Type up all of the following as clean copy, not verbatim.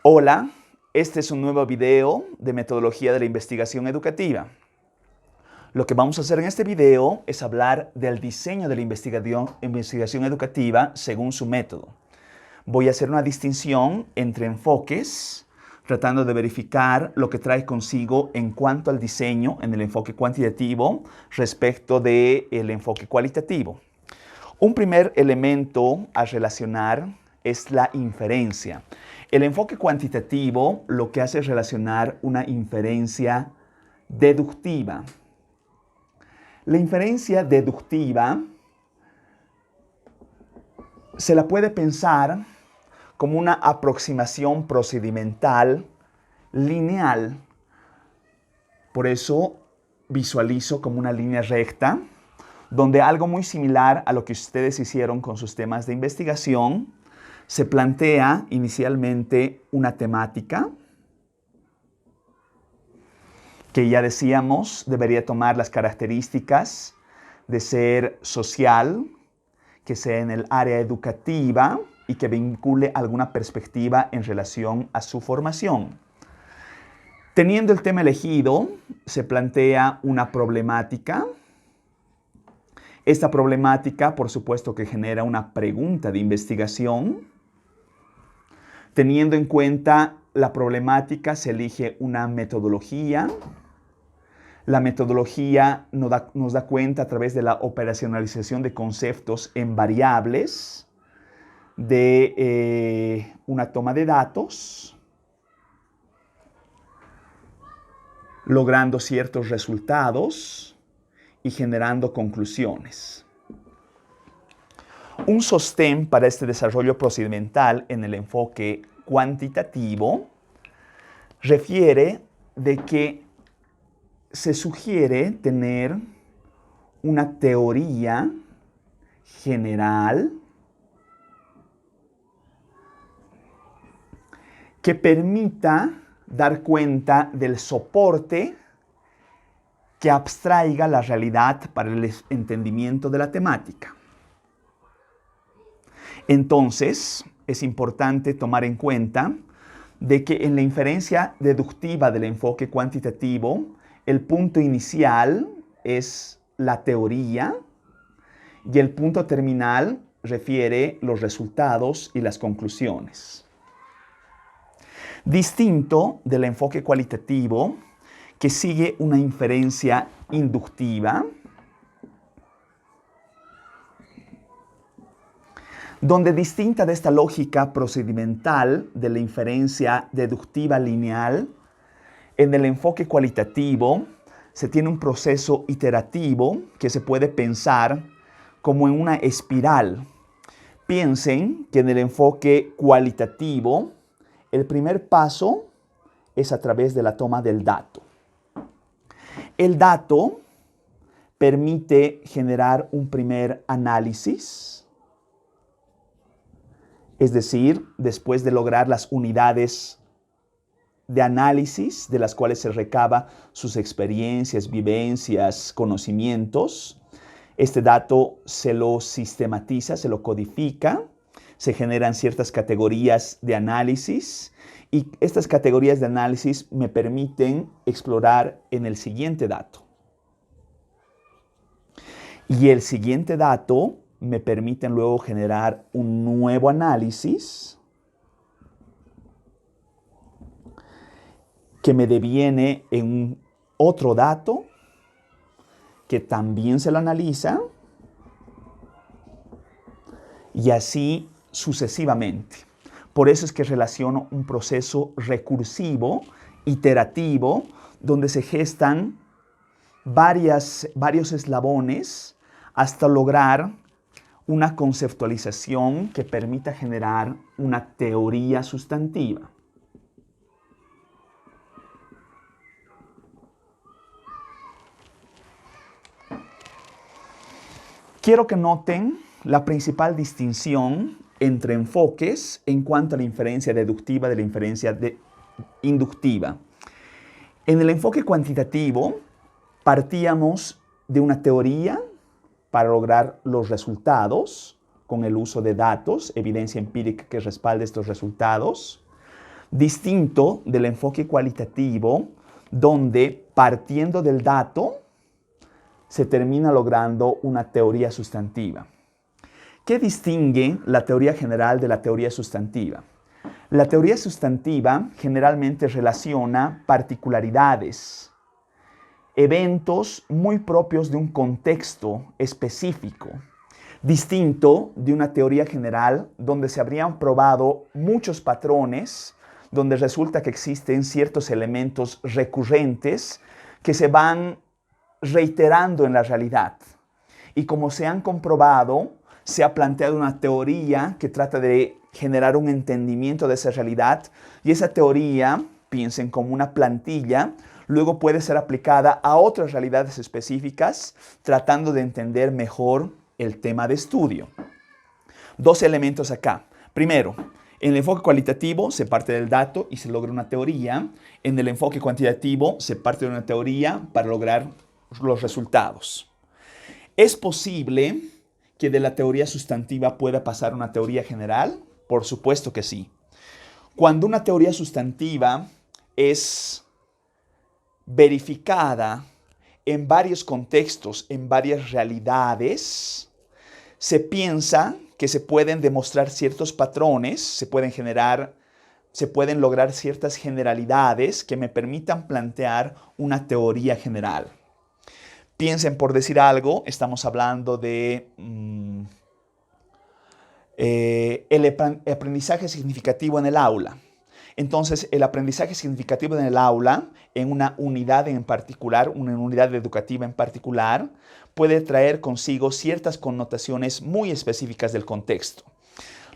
Hola, este es un nuevo video de metodología de la investigación educativa. Lo que vamos a hacer en este video es hablar del diseño de la investigación educativa según su método. Voy a hacer una distinción entre enfoques, tratando de verificar lo que trae consigo en cuanto al diseño en el enfoque cuantitativo respecto del enfoque cualitativo. Un primer elemento a relacionar es la inferencia. El enfoque cuantitativo lo que hace es relacionar una inferencia deductiva. La inferencia deductiva se la puede pensar como una aproximación procedimental lineal. Por eso visualizo como una línea recta, donde algo muy similar a lo que ustedes hicieron con sus temas de investigación, se plantea inicialmente una temática que ya decíamos debería tomar las características de ser social, que sea en el área educativa y que vincule alguna perspectiva en relación a su formación. Teniendo el tema elegido, se plantea una problemática. Esta problemática, por supuesto, que genera una pregunta de investigación. Teniendo en cuenta la problemática, se elige una metodología. La metodología nos da cuenta a través de la operacionalización de conceptos en variables de una toma de datos, logrando ciertos resultados y generando conclusiones. Un sostén para este desarrollo procedimental en el enfoque cuantitativo refiere de que se sugiere tener una teoría general que permita dar cuenta del soporte que abstraiga la realidad para el entendimiento de la temática. Entonces, es importante tomar en cuenta de que en la inferencia deductiva del enfoque cuantitativo, el punto inicial es la teoría y el punto terminal refiere los resultados y las conclusiones. Distinto del enfoque cualitativo, que sigue una inferencia inductiva, donde distinta de esta lógica procedimental de la inferencia deductiva lineal, en el enfoque cualitativo se tiene un proceso iterativo que se puede pensar como en una espiral. Piensen que en el enfoque cualitativo, el primer paso es a través de la toma del dato. El dato permite generar un primer análisis, es decir, después de lograr las unidades de análisis de las cuales se recaba sus experiencias, vivencias, conocimientos, este dato se lo sistematiza, se lo codifica, se generan ciertas categorías de análisis y estas categorías de análisis me permiten explorar en el siguiente dato. Y el siguiente dato me permiten luego generar un nuevo análisis que me deviene en otro dato que también se lo analiza y así sucesivamente. Por eso es que relaciono un proceso recursivo, iterativo, donde se gestan varios eslabones hasta lograr una conceptualización que permita generar una teoría sustantiva. Quiero que noten la principal distinción entre enfoques en cuanto a la inferencia deductiva de la inferencia inductiva. En el enfoque cuantitativo partíamos de una teoría para lograr los resultados con el uso de datos, evidencia empírica que respalde estos resultados. distinto del enfoque cualitativo, donde partiendo del dato se termina logrando una teoría sustantiva. ¿Qué distingue la teoría general de la teoría sustantiva? La teoría sustantiva generalmente relaciona particularidades, eventos muy propios de un contexto específico, distinto de una teoría general donde se habrían probado muchos patrones, donde resulta que existen ciertos elementos recurrentes que se van reiterando en la realidad. Y como se han comprobado, se ha planteado una teoría que trata de generar un entendimiento de esa realidad, y esa teoría, piensen como una plantilla, luego puede ser aplicada a otras realidades específicas, tratando de entender mejor el tema de estudio. Dos elementos acá. Primero, en el enfoque cualitativo se parte del dato y se logra una teoría. En el enfoque cuantitativo se parte de una teoría para lograr los resultados. ¿Es posible que de la teoría sustantiva pueda pasar a una teoría general? Por supuesto que sí. Cuando una teoría sustantiva es verificada en varios contextos, en varias realidades, se piensa que se pueden demostrar ciertos patrones, se pueden lograr ciertas generalidades que me permitan plantear una teoría general. Piensen, por decir algo, estamos hablando de el aprendizaje significativo en el aula. Entonces, el aprendizaje significativo en el aula, en una unidad en particular, una unidad educativa en particular, puede traer consigo ciertas connotaciones muy específicas del contexto,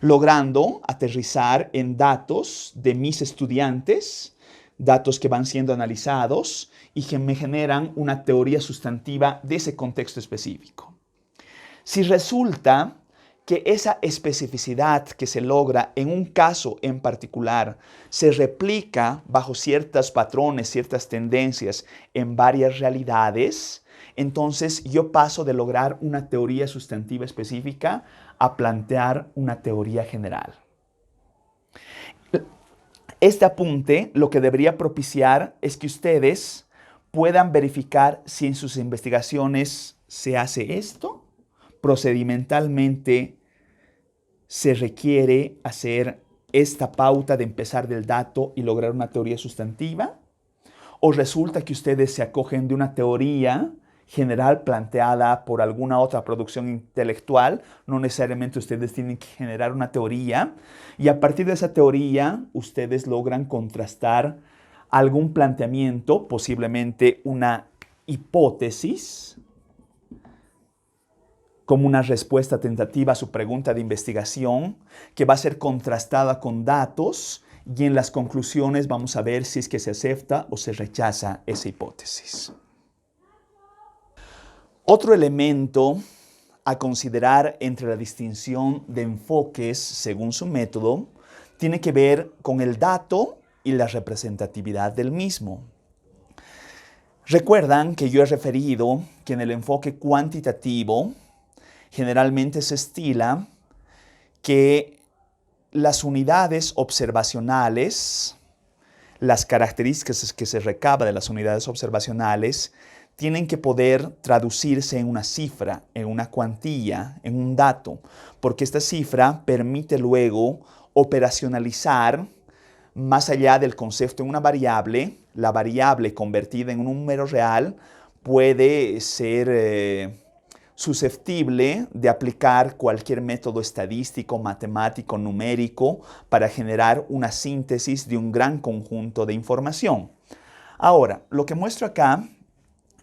logrando aterrizar en datos de mis estudiantes, datos que van siendo analizados y que me generan una teoría sustantiva de ese contexto específico. Si resulta que esa especificidad que se logra en un caso en particular se replica bajo ciertos patrones, ciertas tendencias en varias realidades, entonces yo paso de lograr una teoría sustantiva específica a plantear una teoría general. Este apunte lo que debería propiciar es que ustedes puedan verificar si en sus investigaciones se hace esto. Procedimentalmente se requiere hacer esta pauta de empezar del dato y lograr una teoría sustantiva, o resulta que ustedes se acogen de una teoría general planteada por alguna otra producción intelectual, no necesariamente ustedes tienen que generar una teoría, y a partir de esa teoría ustedes logran contrastar algún planteamiento, posiblemente una hipótesis, como una respuesta tentativa a su pregunta de investigación, que va a ser contrastada con datos, y en las conclusiones vamos a ver si es que se acepta o se rechaza esa hipótesis. Otro elemento a considerar entre la distinción de enfoques según su método tiene que ver con el dato y la representatividad del mismo. Recuerdan que yo he referido que en el enfoque cuantitativo generalmente se estila que las unidades observacionales, las características que se recaba de las unidades observacionales, tienen que poder traducirse en una cifra, en una cuantía, en un dato, porque esta cifra permite luego operacionalizar más allá del concepto en una variable. La variable convertida en un número real puede ser susceptible de aplicar cualquier método estadístico, matemático, numérico para generar una síntesis de un gran conjunto de información. Ahora, lo que muestro acá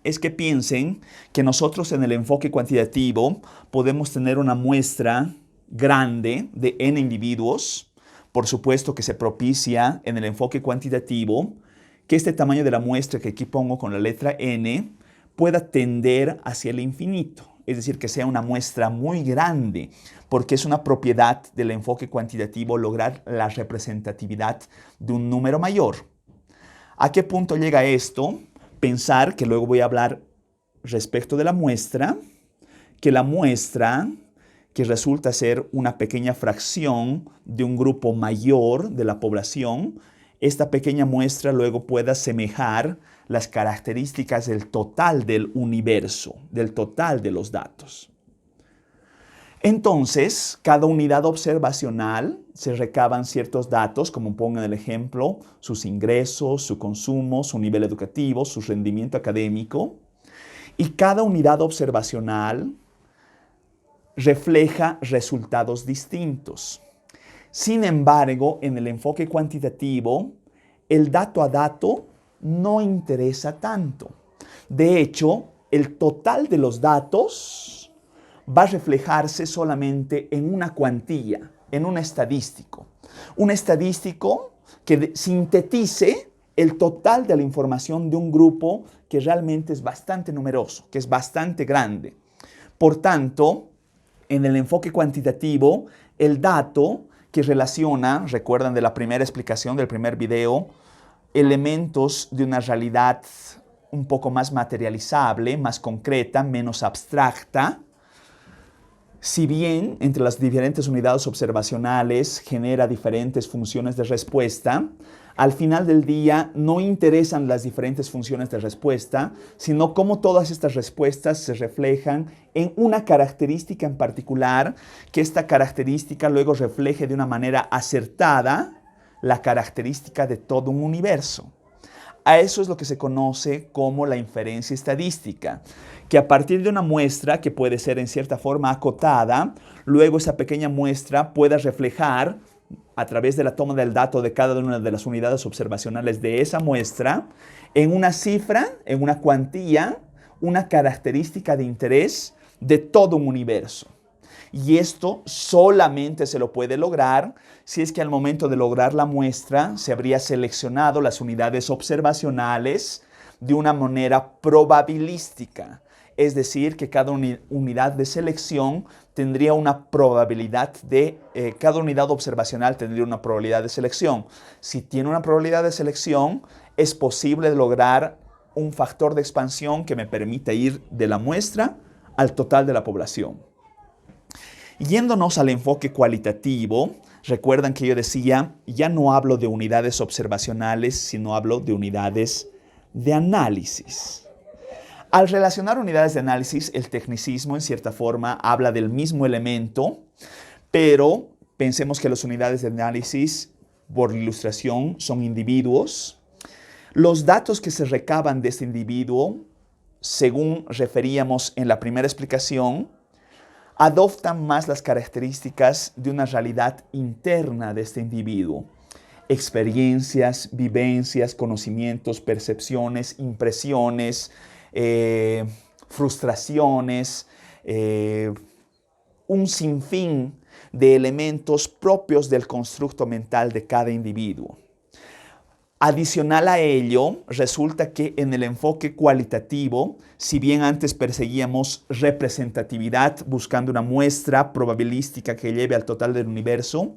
es que piensen que nosotros en el enfoque cuantitativo podemos tener una muestra grande de n individuos. Por supuesto que se propicia en el enfoque cuantitativo que este tamaño de la muestra que aquí pongo con la letra n pueda tender hacia el infinito. Es decir, que sea una muestra muy grande, porque es una propiedad del enfoque cuantitativo lograr la representatividad de un número mayor. ¿A qué punto llega esto? Pensar, que luego voy a hablar respecto de la muestra, que la muestra, que resulta ser una pequeña fracción de un grupo mayor de la población, esta pequeña muestra luego pueda asemejar las características del total del universo, del total de los datos. Entonces, cada unidad observacional se recaban ciertos datos, como pongo en el ejemplo, sus ingresos, su consumo, su nivel educativo, su rendimiento académico. Y cada unidad observacional refleja resultados distintos. Sin embargo, en el enfoque cuantitativo, el dato a dato no interesa tanto. De hecho, el total de los datos va a reflejarse solamente en una cuantía, en un estadístico. Un estadístico que sintetice el total de la información de un grupo que realmente es bastante numeroso, que es bastante grande. Por tanto, en el enfoque cuantitativo, el dato que relaciona, recuerdan de la primera explicación del primer video, elementos de una realidad un poco más materializable, más concreta, menos abstracta. Si bien entre las diferentes unidades observacionales genera diferentes funciones de respuesta, al final del día no interesan las diferentes funciones de respuesta, sino cómo todas estas respuestas se reflejan en una característica en particular, que esta característica luego refleje de una manera acertada la característica de todo un universo. A eso es lo que se conoce como la inferencia estadística, que a partir de una muestra que puede ser en cierta forma acotada, luego esa pequeña muestra pueda reflejar a través de la toma del dato de cada una de las unidades observacionales de esa muestra en una cifra, en una cuantía, una característica de interés de todo un universo. Y esto solamente se lo puede lograr si es que al momento de lograr la muestra se habría seleccionado las unidades observacionales de una manera probabilística. Es decir, que cada unidad de selección tendría una probabilidad cada unidad observacional tendría una probabilidad de selección. Si tiene una probabilidad de selección, es posible lograr un factor de expansión que me permita ir de la muestra al total de la población. Yéndonos al enfoque cualitativo, recuerdan que yo decía, ya no hablo de unidades observacionales, sino hablo de unidades de análisis. Al relacionar unidades de análisis, el tecnicismo en cierta forma habla del mismo elemento, pero pensemos que las unidades de análisis, por ilustración, son individuos. Los datos que se recaban de este individuo, según referíamos en la primera explicación, adoptan más las características de una realidad interna de este individuo. Experiencias, vivencias, conocimientos, percepciones, impresiones, frustraciones, un sinfín de elementos propios del constructo mental de cada individuo. Adicional a ello, resulta que en el enfoque cualitativo, si bien antes perseguíamos representatividad buscando una muestra probabilística que lleve al total del universo,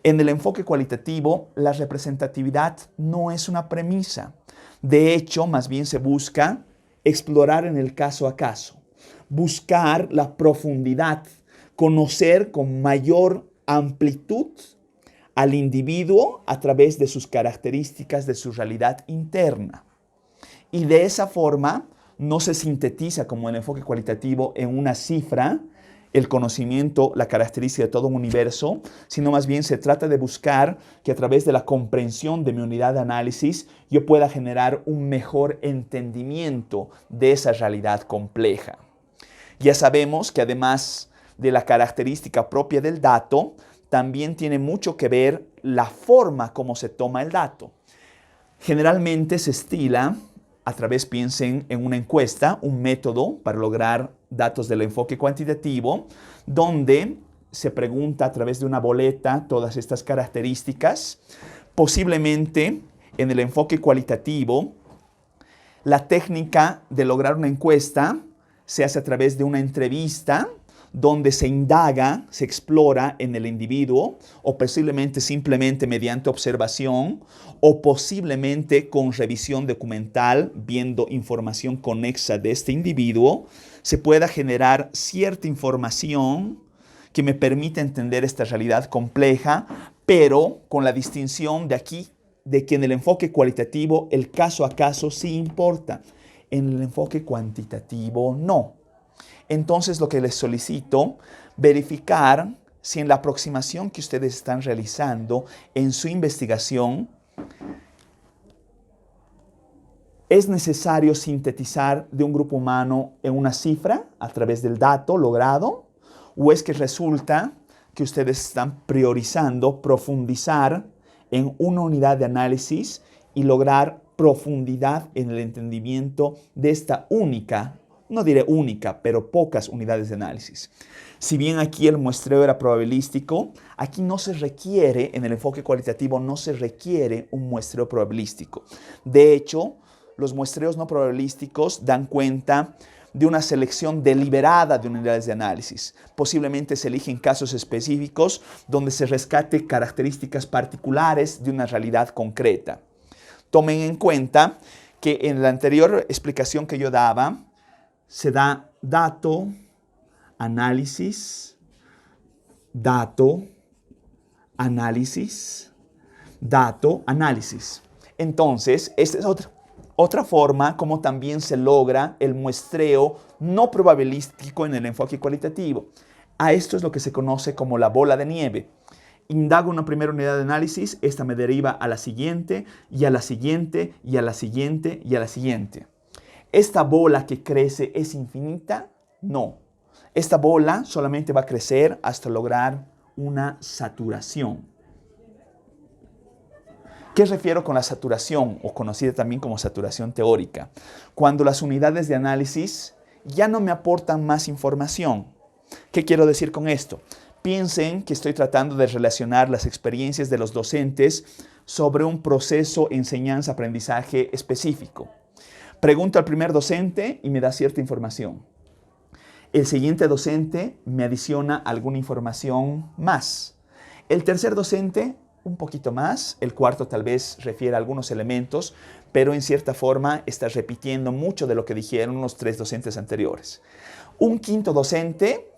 en el enfoque cualitativo la representatividad no es una premisa. De hecho, más bien se busca explorar en el caso a caso, buscar la profundidad, conocer con mayor amplitud al individuo a través de sus características, de su realidad interna. Y de esa forma no se sintetiza como el enfoque cualitativo en una cifra, el conocimiento, la característica de todo un universo, sino más bien se trata de buscar que a través de la comprensión de mi unidad de análisis yo pueda generar un mejor entendimiento de esa realidad compleja. Ya sabemos que además de la característica propia del dato, también tiene mucho que ver la forma como se toma el dato. Generalmente se estila, a través, piensen en una encuesta, un método para lograr datos del enfoque cuantitativo, donde se pregunta a través de una boleta todas estas características. Posiblemente en el enfoque cualitativo, la técnica de lograr una encuesta se hace a través de una entrevista, donde se indaga, se explora en el individuo, o posiblemente simplemente mediante observación, o posiblemente con revisión documental, viendo información conexa de este individuo, se pueda generar cierta información que me permita entender esta realidad compleja, pero con la distinción de aquí de que en el enfoque cualitativo el caso a caso sí importa, en el enfoque cuantitativo no. Entonces lo que les solicito, verificar si en la aproximación que ustedes están realizando en su investigación es necesario sintetizar de un grupo humano en una cifra a través del dato logrado, o es que resulta que ustedes están priorizando profundizar en una unidad de análisis y lograr profundidad en el entendimiento de esta única, no diré única, pero pocas unidades de análisis. Si bien aquí el muestreo era probabilístico, aquí no se requiere, en el enfoque cualitativo, no se requiere un muestreo probabilístico. De hecho, los muestreos no probabilísticos dan cuenta de una selección deliberada de unidades de análisis. Posiblemente se eligen casos específicos donde se rescate características particulares de una realidad concreta. Tomen en cuenta que en la anterior explicación que yo daba, se da dato, análisis, dato, análisis, dato, análisis. Entonces, esta es otra forma como también se logra el muestreo no probabilístico en el enfoque cualitativo. A esto es lo que se conoce como la bola de nieve. Indago una primera unidad de análisis, esta me deriva a la siguiente, y a la siguiente, y a la siguiente, y a la siguiente. ¿Esta bola que crece es infinita? No. Esta bola solamente va a crecer hasta lograr una saturación. ¿Qué refiero con la saturación, o conocida también como saturación teórica? Cuando las unidades de análisis ya no me aportan más información. ¿Qué quiero decir con esto? Piensen que estoy tratando de relacionar las experiencias de los docentes sobre un proceso enseñanza-aprendizaje específico. Pregunto al primer docente y me da cierta información. El siguiente docente me adiciona alguna información más. El tercer docente, un poquito más. El cuarto tal vez refiere a algunos elementos, pero en cierta forma está repitiendo mucho de lo que dijeron los tres docentes anteriores. Un quinto docente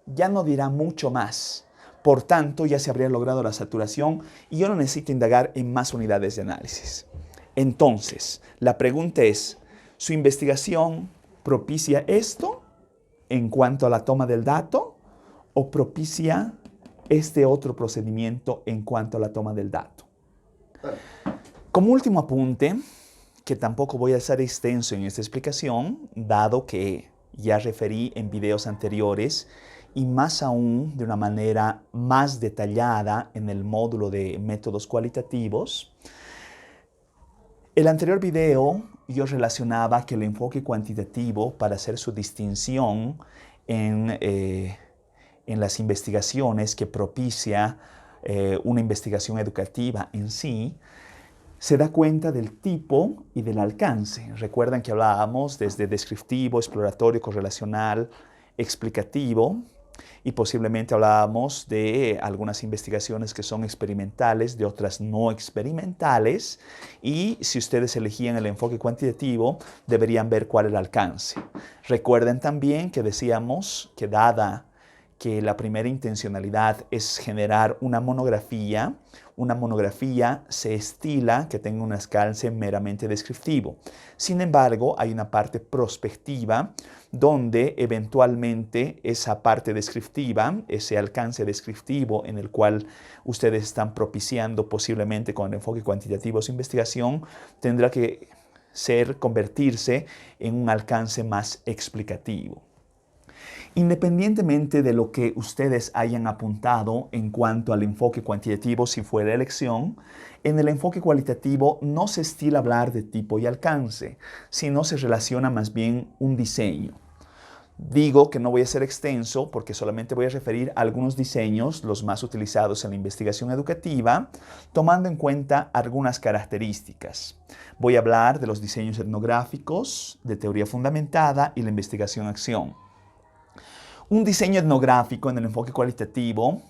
ya no dirá mucho más. Por tanto, ya se habría logrado la saturación y yo no necesito indagar en más unidades de análisis. Entonces, la pregunta es, ¿su investigación propicia esto en cuanto a la toma del dato o propicia este otro procedimiento en cuanto a la toma del dato? Como último apunte, que tampoco voy a ser extenso en esta explicación, dado que ya referí en videos anteriores y más aún de una manera más detallada en el módulo de métodos cualitativos. El anterior video yo relacionaba que el enfoque cuantitativo, para hacer su distinción en las investigaciones que propicia una investigación educativa en sí, se da cuenta del tipo y del alcance. Recuerdan que hablábamos desde descriptivo, exploratorio, correlacional, explicativo, y posiblemente hablábamos de algunas investigaciones que son experimentales, de otras no experimentales, y si ustedes elegían el enfoque cuantitativo, deberían ver cuál es el alcance. Recuerden también que decíamos que dada que la primera intencionalidad es generar una monografía se estila que tenga un alcance meramente descriptivo. Sin embargo, hay una parte prospectiva donde eventualmente esa parte descriptiva, ese alcance descriptivo en el cual ustedes están propiciando posiblemente con el enfoque cuantitativo su investigación, tendrá que convertirse en un alcance más explicativo. Independientemente de lo que ustedes hayan apuntado en cuanto al enfoque cuantitativo, si fuera elección, en el enfoque cualitativo no se estila hablar de tipo y alcance, sino se relaciona más bien un diseño. Digo que no voy a ser extenso porque solamente voy a referir a algunos diseños, los más utilizados en la investigación educativa, tomando en cuenta algunas características. Voy a hablar de los diseños etnográficos, de teoría fundamentada y la investigación-acción. Un diseño etnográfico en el enfoque cualitativo,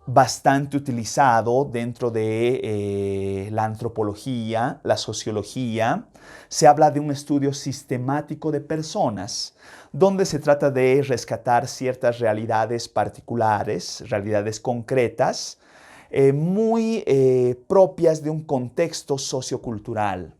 bastante utilizado dentro de la antropología, la sociología, se habla de un estudio sistemático de personas, donde se trata de rescatar ciertas realidades particulares, realidades concretas, muy propias de un contexto sociocultural.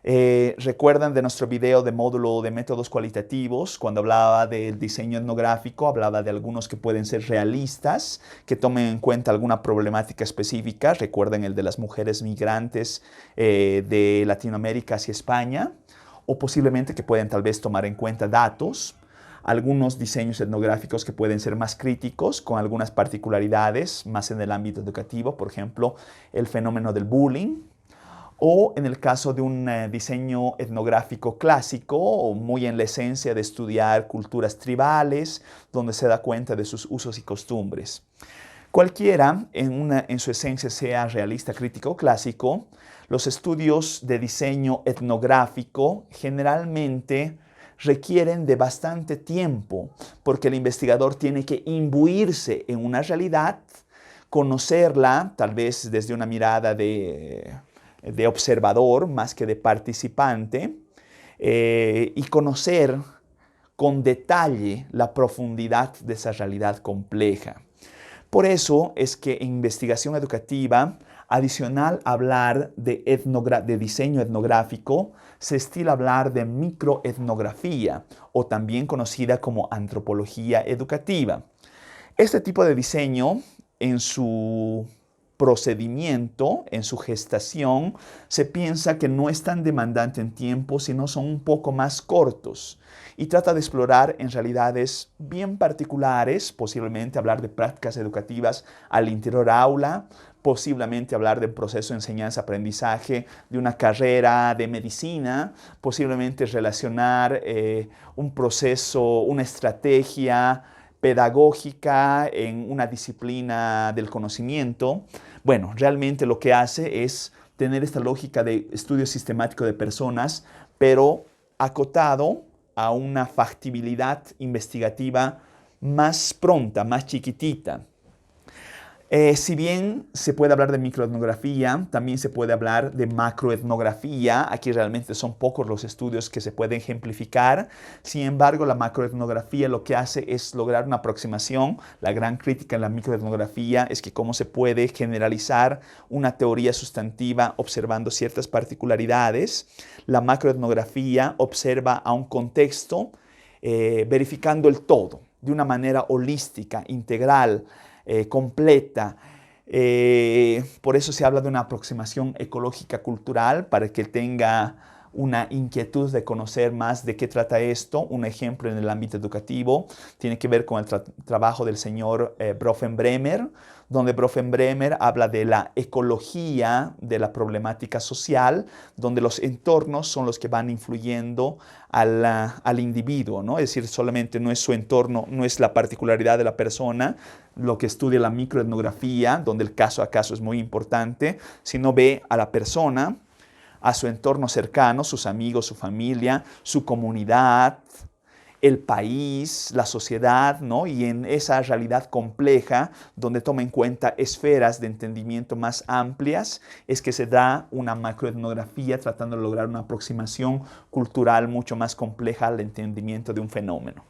Recuerdan de nuestro video de módulo de métodos cualitativos, cuando hablaba del diseño etnográfico, hablaba de algunos que pueden ser realistas, que tomen en cuenta alguna problemática específica. Recuerden el de las mujeres migrantes de Latinoamérica hacia España, o posiblemente que pueden tal vez tomar en cuenta datos. Algunos diseños etnográficos que pueden ser más críticos, con algunas particularidades, más en el ámbito educativo, por ejemplo, el fenómeno del bullying. O en el caso de un diseño etnográfico clásico, muy en la esencia de estudiar culturas tribales, donde se da cuenta de sus usos y costumbres. Cualquiera, en su esencia, sea realista, crítico o clásico, los estudios de diseño etnográfico generalmente requieren de bastante tiempo, porque el investigador tiene que imbuirse en una realidad, conocerla, tal vez desde una mirada de observador más que de participante, y conocer con detalle la profundidad de esa realidad compleja. Por eso es que en investigación educativa, adicional a hablar de diseño etnográfico, se estila hablar de microetnografía, o también conocida como antropología educativa. Este tipo de diseño, en su procedimiento, en su gestación, se piensa que no es tan demandante en tiempo, sino son un poco más cortos, y trata de explorar en realidades bien particulares, posiblemente hablar de prácticas educativas al interior aula, posiblemente hablar del proceso de enseñanza-aprendizaje de una carrera de medicina, posiblemente relacionar un proceso, una estrategia pedagógica en una disciplina del conocimiento. Bueno, realmente lo que hace es tener esta lógica de estudio sistemático de personas, pero acotado a una factibilidad investigativa más pronta, más chiquitita. Si bien se puede hablar de microetnografía, también se puede hablar de macroetnografía. Aquí realmente son pocos los estudios que se pueden ejemplificar. Sin embargo, la macroetnografía lo que hace es lograr una aproximación. La gran crítica en la microetnografía es que cómo se puede generalizar una teoría sustantiva observando ciertas particularidades. La macroetnografía observa a un contexto verificando el todo de una manera holística, integral, completa. Por eso se habla de una aproximación ecológica cultural, para que tenga una inquietud de conocer más de qué trata esto. Un ejemplo en el ámbito educativo tiene que ver con el trabajo del señor Bronfenbrenner, donde Bronfenbrenner habla de la ecología de la problemática social, donde los entornos son los que van influyendo al individuo, ¿no? Es decir, solamente no es su entorno, no es la particularidad de la persona, lo que estudia la microetnografía, donde el caso a caso es muy importante, sino ve a la persona, a su entorno cercano, sus amigos, su familia, su comunidad, el país, la sociedad, ¿no? Y en esa realidad compleja, donde toma en cuenta esferas de entendimiento más amplias, es que se da una macroetnografía tratando de lograr una aproximación cultural mucho más compleja al entendimiento de un fenómeno.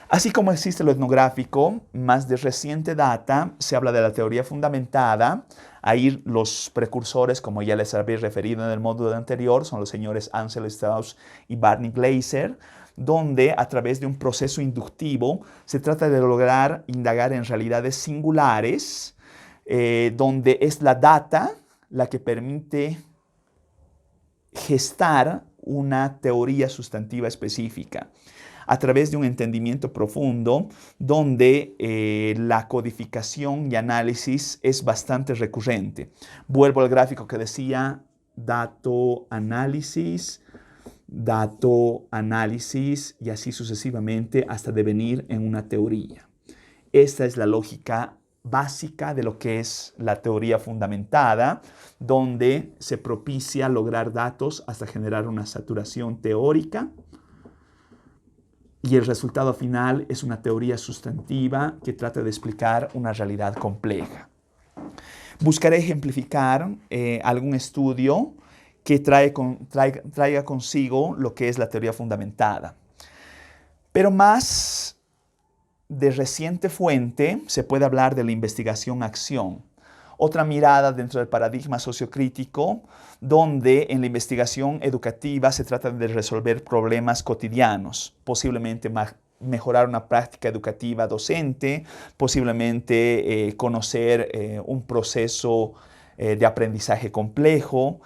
Así como existe lo etnográfico, más de reciente data, se habla de la teoría fundamentada. Ahí los precursores, como ya les había referido en el módulo anterior, son los señores Ansel Strauss y Barney Glaser, donde a través de un proceso inductivo se trata de lograr indagar en realidades singulares, donde es la data la que permite gestar una teoría sustantiva específica, a través de un entendimiento profundo, donde la codificación y análisis es bastante recurrente. Vuelvo al gráfico que decía dato, análisis, y así sucesivamente hasta devenir en una teoría. Esta es la lógica básica de lo que es la teoría fundamentada, donde se propicia lograr datos hasta generar una saturación teórica, y el resultado final es una teoría sustantiva que trata de explicar una realidad compleja. Buscaré ejemplificar algún estudio que traiga consigo lo que es la teoría fundamentada. Pero más de reciente fuente se puede hablar de la investigación-acción, Otra mirada dentro del paradigma sociocrítico, donde en la investigación educativa se trata de resolver problemas cotidianos, posiblemente mejorar una práctica educativa docente, posiblemente conocer un proceso de aprendizaje complejo.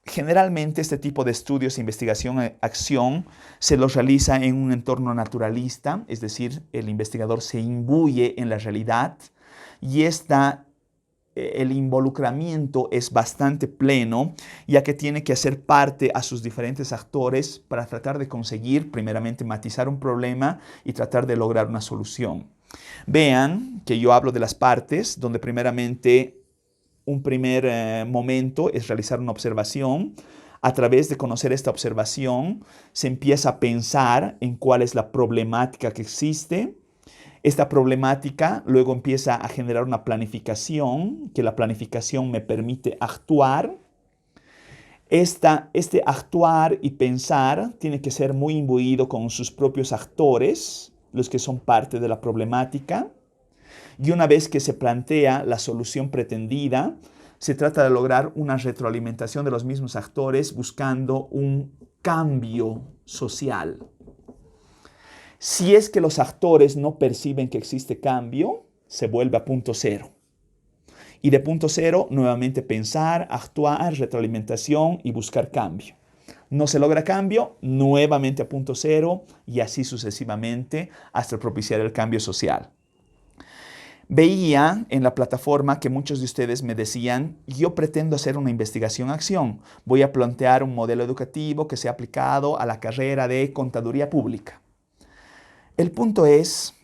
Generalmente este tipo de estudios, investigación, acción, se los realiza en un entorno naturalista, es decir, el investigador se imbuye en la realidad y el involucramiento es bastante pleno, ya que tiene que hacer parte a sus diferentes actores para tratar de conseguir, primeramente, matizar un problema y tratar de lograr una solución. Vean que yo hablo de las partes, donde primeramente un primer momento es realizar una observación. A través de conocer esta observación, se empieza a pensar en cuál es la problemática que existe. Esta problemática luego empieza a generar una planificación, que la planificación me permite actuar. Este actuar y pensar tiene que ser muy imbuido con sus propios actores, los que son parte de la problemática. Y una vez que se plantea la solución pretendida, se trata de lograr una retroalimentación de los mismos actores buscando un cambio social. Si es que los actores no perciben que existe cambio, se vuelve a punto cero. Y de punto cero, nuevamente pensar, actuar, retroalimentación y buscar cambio. No se logra cambio, nuevamente a punto cero y así sucesivamente hasta propiciar el cambio social. Veía en la plataforma que muchos de ustedes me decían, yo pretendo hacer una investigación-acción. Voy a plantear un modelo educativo que sea aplicado a la carrera de contaduría pública. El punto es,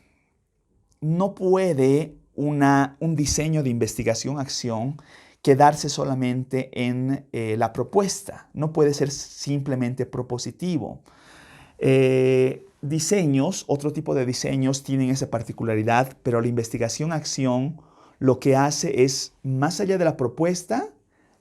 no puede un diseño de investigación-acción quedarse solamente en la propuesta. No puede ser simplemente propositivo. Diseños, otro tipo de diseños tienen esa particularidad, pero la investigación-acción lo que hace es, más allá de la propuesta,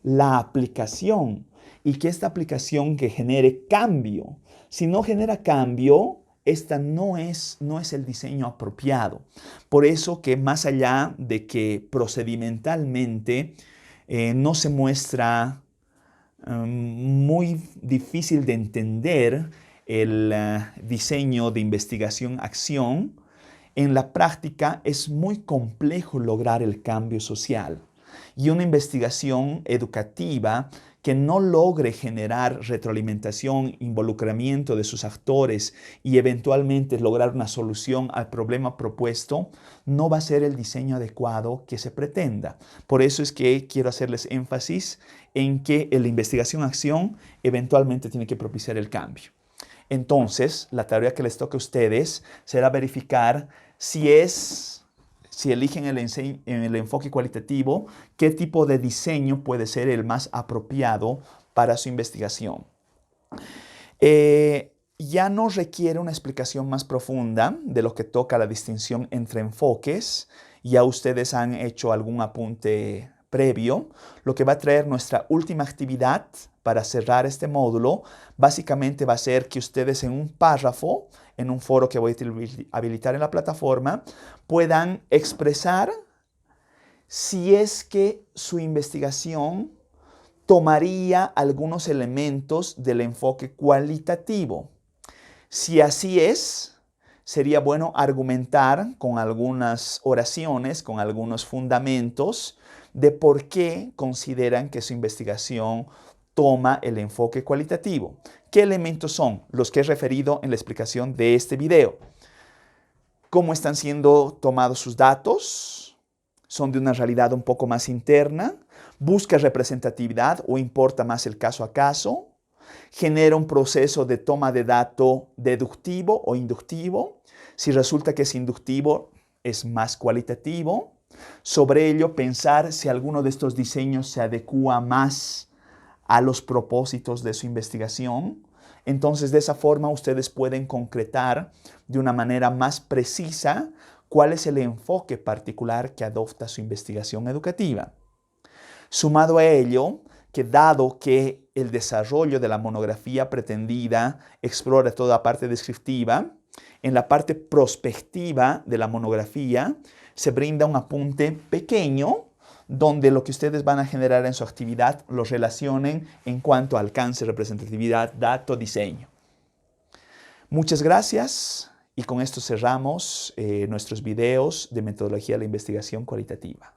la aplicación. Y que esta aplicación que genere cambio. Si no genera cambio, esta no es el diseño apropiado. Por eso que más allá de que procedimentalmente no se muestra muy difícil de entender el diseño de investigación-acción, en la práctica es muy complejo lograr el cambio social. Y una investigación educativa que no logre generar retroalimentación, involucramiento de sus actores y eventualmente lograr una solución al problema propuesto, no va a ser el diseño adecuado que se pretenda. Por eso es que quiero hacerles énfasis en que la investigación-acción eventualmente tiene que propiciar el cambio. Entonces, la tarea que les toca a ustedes será verificar si eligen el enfoque cualitativo, qué tipo de diseño puede ser el más apropiado para su investigación. Ya no requiere una explicación más profunda de lo que toca la distinción entre enfoques. Ya ustedes han hecho algún apunte previo. Lo que va a traer nuestra última actividad para cerrar este módulo, básicamente va a ser que ustedes en un párrafo, en un foro que voy a habilitar en la plataforma, puedan expresar si es que su investigación tomaría algunos elementos del enfoque cualitativo. Si así es, sería bueno argumentar con algunas oraciones, con algunos fundamentos de por qué consideran que su investigación toma el enfoque cualitativo. ¿Qué elementos son? Los que he referido en la explicación de este video. ¿Cómo están siendo tomados sus datos? ¿Son de una realidad un poco más interna? ¿Busca representatividad o importa más el caso a caso? ¿Genera un proceso de toma de dato deductivo o inductivo? Si resulta que es inductivo, es más cualitativo. Sobre ello, pensar si alguno de estos diseños se adecua más a los propósitos de su investigación. Entonces, de esa forma, ustedes pueden concretar de una manera más precisa cuál es el enfoque particular que adopta su investigación educativa. Sumado a ello, que dado que el desarrollo de la monografía pretendida explora toda la parte descriptiva, en la parte prospectiva de la monografía se brinda un apunte pequeño donde lo que ustedes van a generar en su actividad lo relacionen en cuanto a alcance, representatividad, dato, diseño. Muchas gracias y con esto cerramos nuestros videos de metodología de la investigación cualitativa.